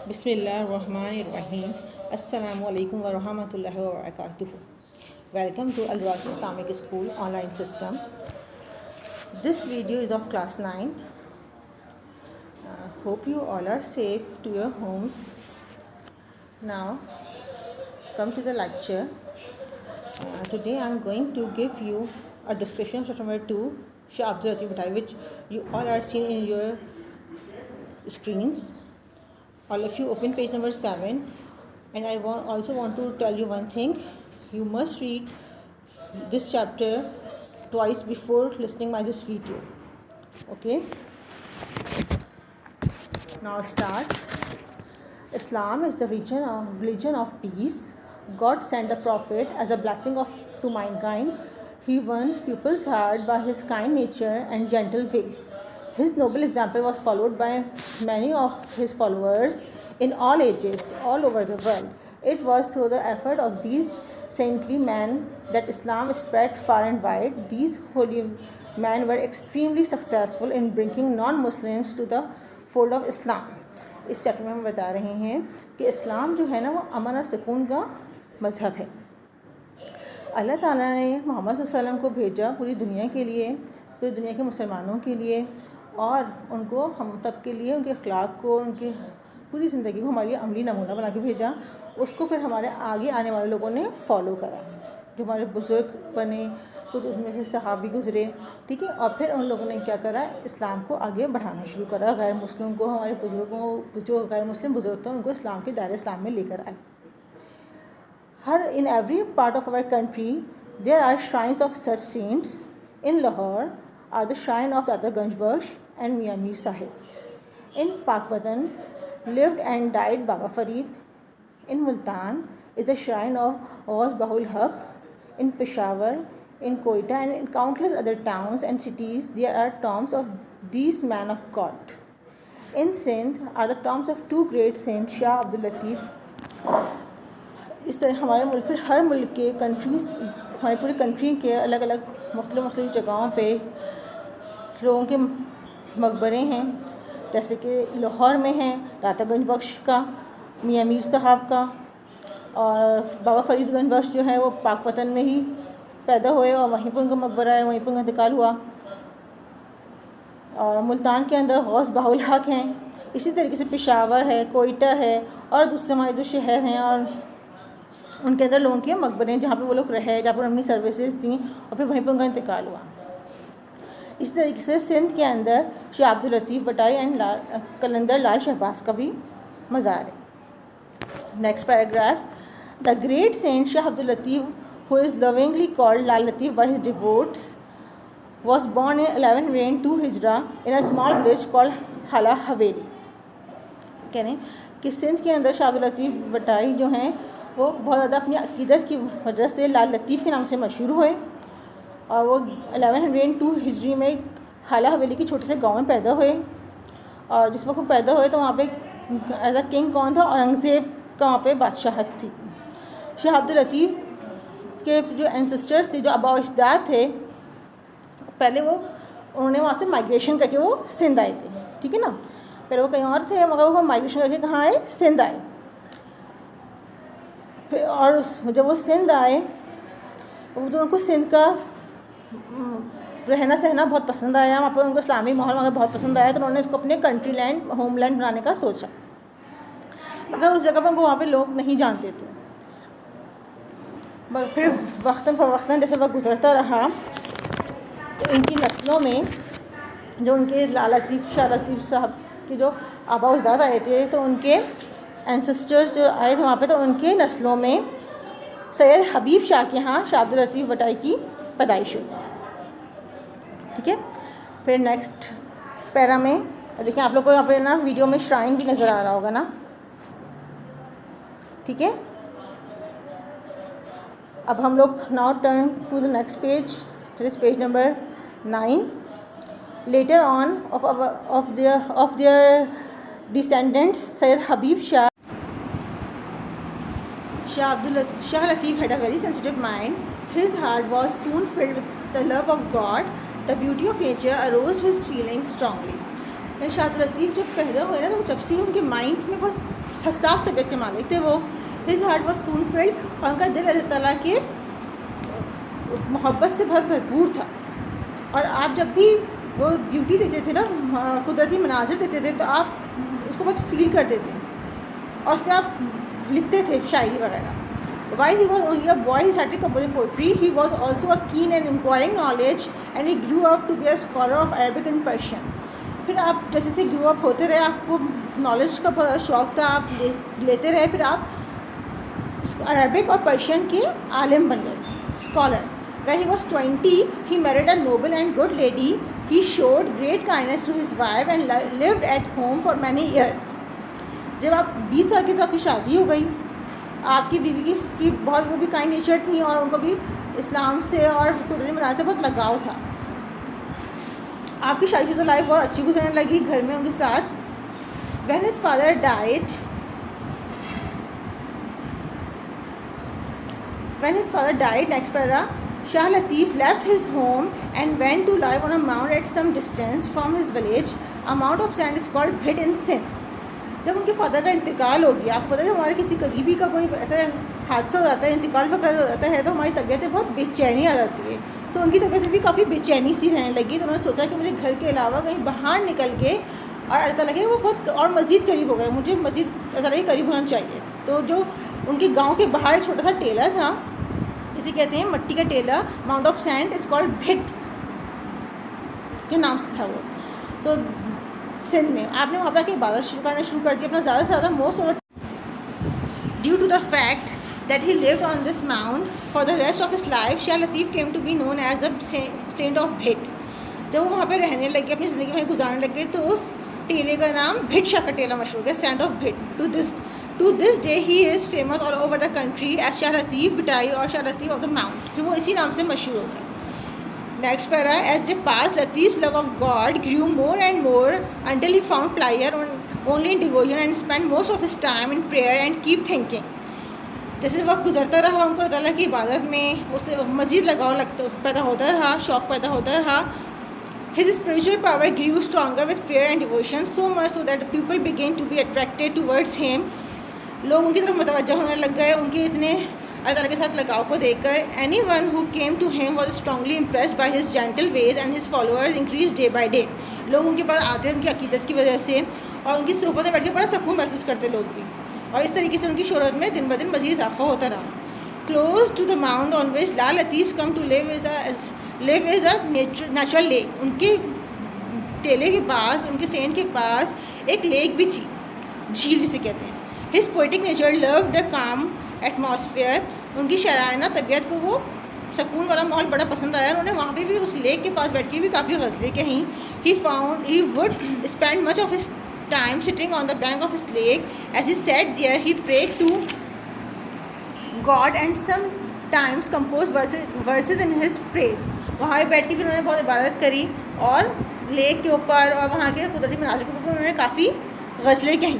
Bismillahirrahmanirrahim. Assalamualaikum warahmatullahi wabarakatuh. Welcome to Al Razi Islamic School online system. This video is of class 9. Hope you all are safe to your homes. Now come to the lecture. Today I am going to give you a description of chapter number 2, Shah Abdul Latif Bhattai, which you all are seeing in your screens. All of you open page number 7, and I also want to tell you one thing. You must read this chapter twice before listening by this video. Okay? Now start. Islam is the religion of peace. God sent the Prophet as a blessing to mankind. He won people's heart by his kind nature and gentle ways. His noble example was followed by many of his followers in all ages, all over the world. It was through the effort of these saintly men that Islam spread far and wide. These holy men were extremely successful in bringing non-Muslims to the fold of Islam. इस chapter में हम बता रहे हैं कि इस्लाम जो है ना वो अमन और सुकून का मज़हब है। अल्लाह ताला ने मोहम्मद सल्लल्लाहु अलैहि वसल्लम को भेजा पूरी दुनिया के लिए, पूरी दुनिया के मुसलमानों के लिए, और उनको हम सब के लिए उनके अखलाक को, उनकी पूरी ज़िंदगी को हमारे लिए अमली नमूना बना के भेजा। उसको फिर हमारे आगे आने वाले लोगों ने फॉलो करा, जो हमारे बुज़ुर्ग बने, कुछ उसमें से सहाबी गुज़रे, ठीक है। और फिर उन लोगों ने क्या करा, इस्लाम को आगे बढ़ाना शुरू करा। गैर मुस्लिम को, हमारे बुज़ुर्गों, जो गैर मुस्लिम बुज़ुर्ग थे उनको इस्लाम के दायरे इस्लाम में लेकर आए। In every part of our country there are shrines of such saints. In Lahore are the shrine of Data Ganj Bakhsh and Mian Mir Sahib. In Pakistan lived and died Baba Farid. In Multan is the shrine of Ghaus Bahul Haq. In Peshawar, in Quetta, and in countless other towns and cities there are tombs of these men of God. In Sindh are the tombs of two great saints, Shah Abdul Latif. इस तरह हमारे मुल्क पर हर मुल्क के countries, हमारी पूरी country के अलग अलग मुख्तलिफ़ जगहों पे लोगों के मकबरे हैं। जैसे कि लाहौर में है दाता गंज बख्श का, मियाँ मीर साहब का, और बाबा फरीद गंज बख्श जो है वो पाकपतन में ही पैदा हुए और वहीं पर उनका मकबरा है, वहीं पर उनका इंतकाल हुआ। और मुल्तान के अंदर गौस बाहुल हक हैं। इसी तरीके से पेशावर है, कोयटा है, और दूसरे हमारे जो शहर हैं और उनके अंदर लोगों के मकबरे हैं जहाँ पे वो लोग रहे, जहाँ पर अपनी सर्विसेज दी और फिर वहीं पर उनका इंतकाल हुआ। इस तरीके से सिंध के अंदर शाह अब्दुल लतीफ़ भटाई एंड कलंदर लाल शहबाज का भी मज़ार है। Next paragraph. The great saint Shah Abdul Latif who is lovingly called Lal Latif by his devotees was born in 11 reign 2 Hijra in a small village called Hala Haveli. कह रहे हैं कि सिंध के अंदर शाह अब्दुल लतीफ़ भटाई जो हैं वो बहुत ज़्यादा अपनी अक़ीदत की वजह से लाल लतीफ़ के नाम से मशहूर हुए, और वो 1102 हिजरी में हाला हवेली के छोटे से गांव में पैदा हुए। और जिस वक्त वो पैदा हुए तो वहाँ पे एज अ किंग कौन था, औरंगज़ेब का वहाँ पे बादशाहत थी। शाह अब्दुल लतीफ़ के जो एंसेस्टर्स थे, जो आबा अजदाद थे, पहले उन्होंने वहाँ से माइग्रेशन करके वो सिंध आए थे, ठीक है ना। पहले वो कहीं और थे मगर वो माइग्रेशन करके कहाँ आए, सिंध आए। और जब वो सिंध आए तो उनको सिंध का रहना सहना बहुत पसंद आया, वहाँ पर उनको इस्लामी माहौल वहाँ बहुत पसंद आया, तो उन्होंने इसको अपने कंट्री लैंड, होमलैंड बनाने का सोचा। मगर उस जगह पर उनको वहाँ पे लोग नहीं जानते थे। मगर फिर वक्तन जैसे वक्त गुजरता रहा तो इनकी नस्लों में जो उनके लाल लतीफ़ शाह लतीफ़ साहब के जो आबा अजदाद आए थे, तो उनके एंसेस्टर्स जो आए थे वहाँ पे, तो उनके नस्लों में सैयद हबीब शाह के यहाँ शाह अब्दुल लतीफ़ भटाई की पैदाइश हुई, ठीक है। फिर नेक्स्ट पैरा में देखिए, आप लोग को यहाँ पे ना वीडियो में श्राइन भी नज़र आ रहा होगा ना, ठीक है। अब हम लोग now turn to the next page, this page number 9। Later on of their descendants Sayyid Habib Shah Latif had a very sensitive mind. His heart was soon filled with the love of God. The beauty of nature aroused his feelings strongly. Shah Latif जब पैदा हुए ना, तो जब से उनके mind में बहुत हसास तबीयत के मालिक थे वो। His heart was soon field, और उनका दिल अल्लाह ताला के मोहब्बत से बहुत भरपूर था। और आप जब भी वो ब्यूटी देखते थे ना, कुदरती मनाजिर देखते थे, तो आप उसको बहुत फील करते थे और उस पर आप लिखते थे शायरी वगैरह। While he was only a boy, he started composing poetry. He was also a keen and inquiring knowledge, and he grew up to be a scholar of Arabic and Persian. फिर आप जैसे जैसे ग्रो अप होते रहे, आपको knowledge का बहुत शौक़ था, आप लेते रहे, फिर आप अरबिक और पर्शियन के आलिम बन गए, scholar. When he was 20, he married a noble and good lady. He showed great kindness to his wife and lived at home for many years. जब आप 20 साल की, तो आपकी शादी हो गई। आपकी बीवी की बहुत, वो भी काइंड नेचर थी और उनको भी इस्लाम से और कुदरती मनाज़िर से बहुत लगाव था। आपकी शादी से तो लाइफ बहुत अच्छी गुजरने लगी घर में उनके साथ। When his father died, next para, Shah Latif left his home and went to live on a mound at some distance from his village. A mound of sand is called Bhit in Sindh. जब उनके father का इंतकाल हो गया, आपको पता है हमारे किसी करीबी का कोई ऐसा हादसा हो जाता है, इंतकाल वगैरह हो जाता है, तो हमारी तबीयत बहुत बेचैनी आ जाती है। तो उनकी तबीयत भी काफ़ी बेचैनी सी रहने लगी। तो उन्होंने सोचा कि मुझे घर के अलावा कहीं बाहर निकल के, और अल्लाह ताला के वो बहुत और मज़ीद करीब हो गए, मुझे मज़ीद अल्लाह ताला के करीब होना चाहिए। तो जो उनके गाँव के बाहर एक छोटा सा टेला था, इसे कहते हैं मट्टी का टेला, mount of sand is called Bhit के नाम से था वो। तो सिंध में आपने वहाँ पर आके इबादत करना शुरू कर दी अपना ज़्यादा से ज़्यादा most of due to the fact that he lived on this mount for the rest of his life, Shah Latif came to be known as the saint of Bhit. जब वो वहाँ पर रहने लगे, अपनी ज़िंदगी में गुजारने लगे, तो उस टेले का नाम भिट शाह का टेला मशहूर है, saint of Bhit. To this day he is famous all over the country as Shah Latif Bhitai और Shah Latif of the mount. फिर वो इसी नाम से मशहूर हो गए। Next para, as they passed, Latif's love of God grew more and more until he found pleasure only in devotion and spent most of his time in prayer and keep thinking. जैसे वक्त गुजरता रहा, उनको अल्लाह ताला की इबादत में उसे मज़ीद लगाव पैदा होता रहा, शौक़ पैदा होता रहा। His spiritual power grew stronger with prayer and devotion, so much so that people began to be attracted towards him. लोग उनकी तरफ मुतवज्जह होने लग गए, उनके इतने अल्लाह ताला के साथ लगाव को देखकर। Anyone who came to him was strongly impressed by his gentle ways and his followers increased day by day. लोग उनके पास आते उनकी अकीदत की वजह से, और उनकी सोहबत में बैठ के बड़ा सुकून महसूस करते लोग भी, और इस तरीके से उनकी शोहरत में दिन ब दिन मज़ीद इजाफा होता रहा। Close to the mound on which La Latif come to live is a natural lake. उनके टेले के पास, उनके सेंट के पास एक लेक भी थी, झील जिसे कहते हैं। His poetic nature loved the calm atmosphere. उनकी शायराना तबीयत को वो सुकून वाला माहौल बड़ा पसंद आया। उन्होंने वहाँ पे भी उस लेक के पास बैठ के भी काफ़ी गज़लें कहीं। He would spend much of his time sitting on the bank of his lake. As he sat there, he prayed to God and sometimes composed verses in his praise. वहाँ पे बैठ के भी उन्होंने बहुत इबादत करी और लेक के ऊपर और वहाँ के कुदरती मनाज़िर के ऊपर उन्होंने काफ़ी गज़लें कहीं।